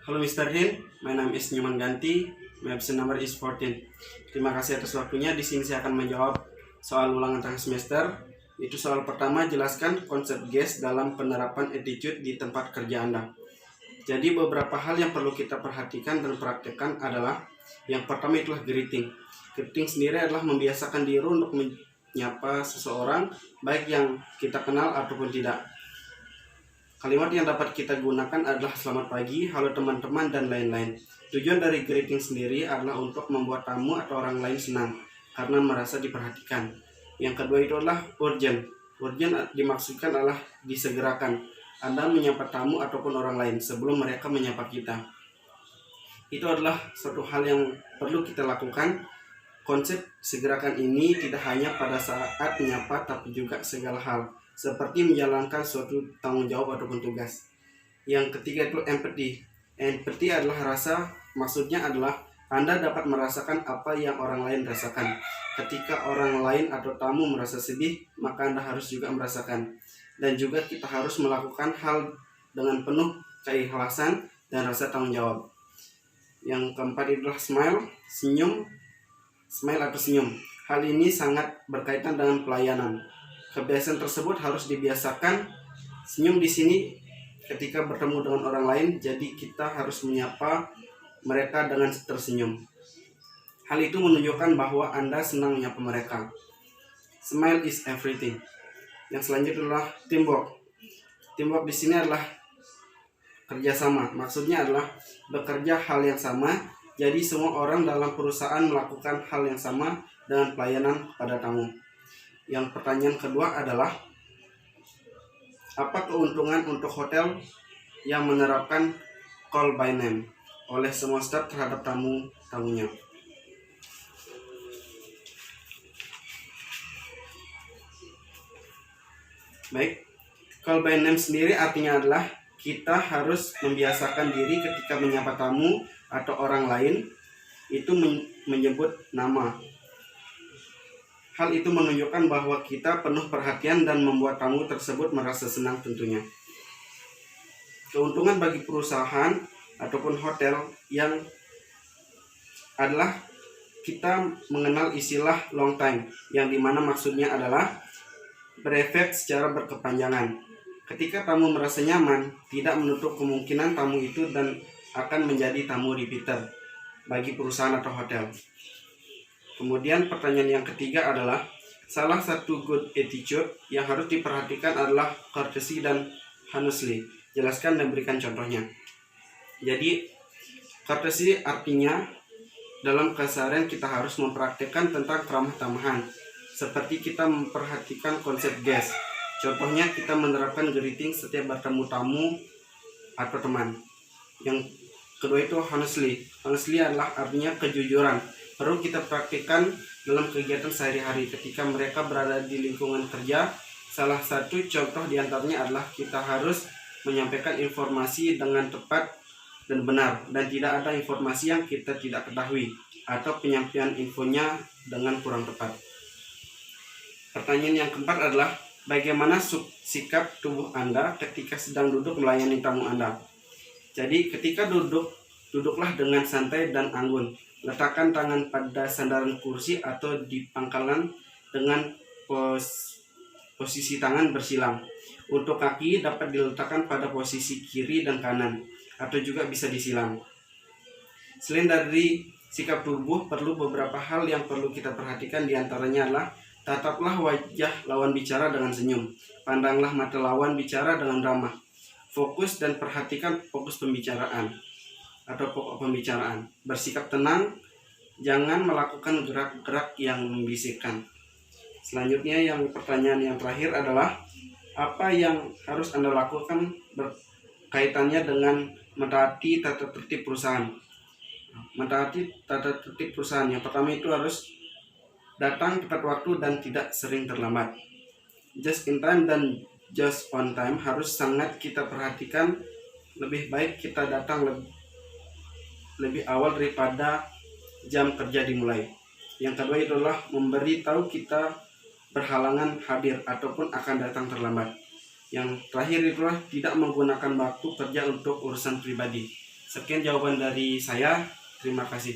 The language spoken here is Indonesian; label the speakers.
Speaker 1: Hello Mr. Hin, my name is Nyoman Ganti, my absent number is 14. Terima kasih atas waktunya. Di sini saya akan menjawab soal ulangan tengah semester. Itu soal pertama, jelaskan konsep GES dalam penerapan attitude di tempat kerja Anda. Jadi beberapa hal yang perlu kita perhatikan dan praktekkan adalah yang pertama itulah greeting. Greeting sendiri adalah membiasakan diri untuk menyapa seseorang, baik yang kita kenal ataupun tidak. Kalimat yang dapat kita gunakan adalah selamat pagi, halo teman-teman, dan lain-lain. Tujuan dari greeting sendiri adalah untuk membuat tamu atau orang lain senang karena merasa diperhatikan. Yang kedua itu adalah urgent. Urgent dimaksudkan adalah disegerakan. Anda menyapa tamu ataupun orang lain sebelum mereka menyapa kita. Itu adalah suatu hal yang perlu kita lakukan. Konsep segerakan ini tidak hanya pada saat menyapa tapi juga segala hal, seperti menjalankan suatu tanggung jawab ataupun tugas. Yang ketiga itu empathy. Empathy adalah rasa, maksudnya adalah Anda dapat merasakan apa yang orang lain rasakan. Ketika orang lain atau tamu merasa sedih, maka Anda harus juga merasakan. Dan juga kita harus melakukan hal dengan penuh keikhlasan dan rasa tanggung jawab. Yang keempat adalah smile, senyum, smile atau senyum. Hal ini sangat berkaitan dengan pelayanan. Kebiasaan tersebut harus dibiasakan. Senyum di sini ketika bertemu dengan orang lain, jadi kita harus menyapa mereka dengan tersenyum. Hal itu menunjukkan bahwa Anda senang menyapa mereka. Smile is everything. Yang selanjutnya adalah teamwork. Teamwork di sini adalah kerjasama. Maksudnya adalah bekerja hal yang sama. Jadi semua orang dalam perusahaan melakukan hal yang sama dengan pelayanan pada tamu. Yang pertanyaan kedua adalah, apa keuntungan untuk hotel yang menerapkan call by name oleh semua staf terhadap tamunya? Baik, call by name sendiri artinya adalah kita harus membiasakan diri ketika menyapa tamu atau orang lain itu menyebut nama. Hal itu menunjukkan bahwa kita penuh perhatian dan membuat tamu tersebut merasa senang tentunya. Keuntungan bagi perusahaan ataupun hotel yang adalah kita mengenal istilah long time, yang dimana maksudnya adalah berefek secara berkepanjangan. Ketika tamu merasa nyaman, tidak menutup kemungkinan tamu itu dan akan menjadi tamu repeater bagi perusahaan atau hotel. Kemudian pertanyaan yang ketiga adalah, salah satu good attitude yang harus diperhatikan adalah courtesy dan honestly. Jelaskan dan berikan contohnya. Jadi courtesy artinya dalam keseharian kita harus mempraktikkan tentang keramah tamahan, seperti kita memperhatikan konsep GES. Contohnya kita menerapkan greeting setiap bertemu tamu atau teman. Yang kedua itu honestly. Honestly adalah artinya kejujuran. Perlu kita praktikkan dalam kegiatan sehari-hari ketika mereka berada di lingkungan kerja. Salah satu contoh diantaranya adalah kita harus menyampaikan informasi dengan tepat dan benar, dan tidak ada informasi yang kita tidak ketahui atau penyampaian infonya dengan kurang tepat. Pertanyaan yang keempat adalah, bagaimana sikap tubuh Anda ketika sedang duduk melayani tamu Anda? Jadi ketika duduklah dengan santai dan anggun. Letakkan tangan pada sandaran kursi atau di pangkalan dengan posisi tangan bersilang. Untuk kaki dapat diletakkan pada posisi kiri dan kanan, atau juga bisa disilang. Selain dari sikap tubuh, perlu beberapa hal yang perlu kita perhatikan, diantaranya adalah tataplah wajah lawan bicara dengan senyum. Pandanglah mata lawan bicara dengan ramah. Fokus dan perhatikan fokus pembicaraan atau pokok pembicaraan. Bersikap tenang, jangan melakukan gerak-gerak yang membisikkan. Selanjutnya yang pertanyaan yang terakhir adalah, apa yang harus Anda lakukan berkaitannya dengan mentaati tata tertib perusahaan? Mentaati tata tertib perusahaan, yang pertama itu harus datang tepat waktu dan tidak sering terlambat. Just in time dan just on time harus sangat kita perhatikan. Lebih baik kita datang lebih awal daripada jam kerja dimulai. Yang kedua itu adalah memberitahu kita berhalangan hadir ataupun akan datang terlambat. Yang terakhir itulah tidak menggunakan waktu kerja untuk urusan pribadi. Sekian jawaban dari saya. Terima kasih.